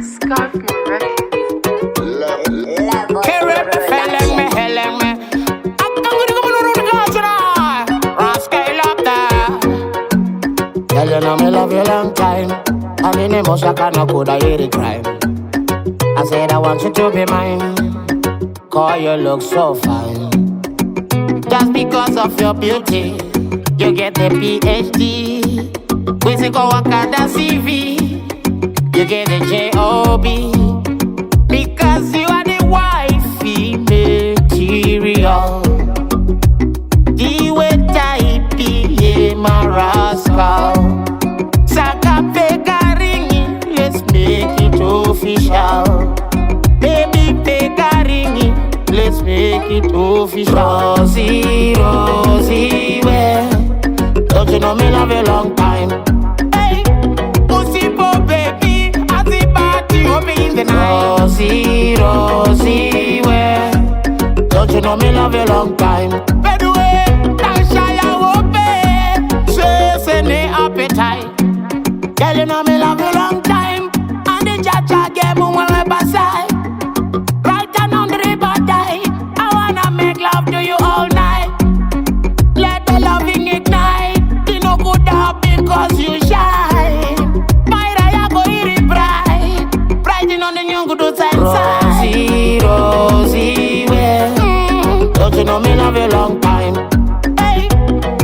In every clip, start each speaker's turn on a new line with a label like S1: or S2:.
S1: Scarf me records.
S2: Girl, you know me love you long time. I mean, emotion no could I hear the crime. I said I want you to be mine. Cause you look so fine. Just because of your beauty, you get the PhD. We say go work at the CV. You get the J.O.B. Because you are the wifey material. The way type ye my rascal. Saka pega ringi, let's make it official. Baby pega ringi, let's make it official. Rosie, Rosie, where? Don't you know me love you long time? Hey, pussy po baby, I see party open in the night. Rosie, Rosie, where? Don't you know me love you long time? By the way, Tasha open, say any appetite. Girl, you know me love you long time, and the cha-cha game when we beside. Right down on the river die, I wanna make love to you all night. Let the loving ignite, you know good up because you shine. My raya go iri bright, brighten on the young good side. Rosie, Rosie, where? Don't you know me love you long time? Hey,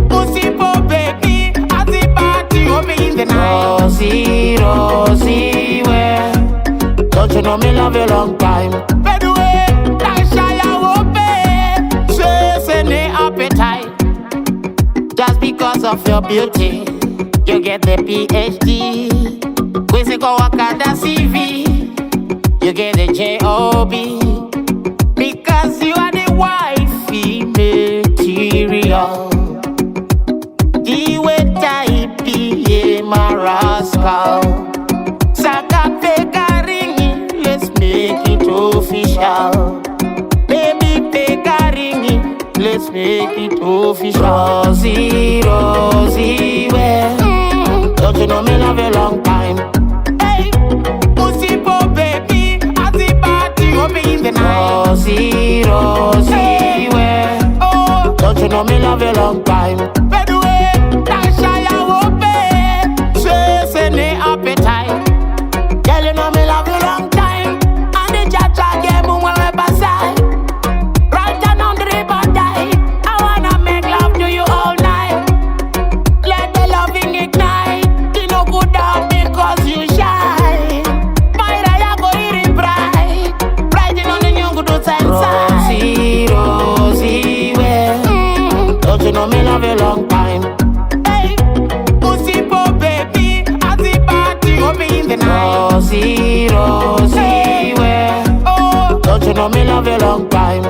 S2: pussy po baby, I see party open in the night. Rosie, Rosie, where? Don't you know me love you long time? By the way, Tasha open, chase any appetite. Just because of your beauty, you get the PhD. We say go work at the CV. You get the J.O.B. Because you are the wifey material. The way type ye my rascal. Saka pega ringi, let's make it official. Baby pega ringi, let's make it official. Rosie, Rosie, where? Don't you know me love you long time? Hey, pussy po baby, I see party open in the night. Rosie, Rosie, where? Oh, don't you know me love you long time? By the way, Tasha open, chase any appetite. Girl, you know me love you long time, and the cha-cha game when we beside. Right down on the river die, I wanna make love to you all night. Let the loving ignite, you know good up because you shine. My raya go iri bright, brighten on the young good side. Rosie, Rosie, where? Don't you know me love you long time? Hey, pussy po baby, I see party open in the night. Rosie, Rosie, where? Oh, don't you know me love you long time?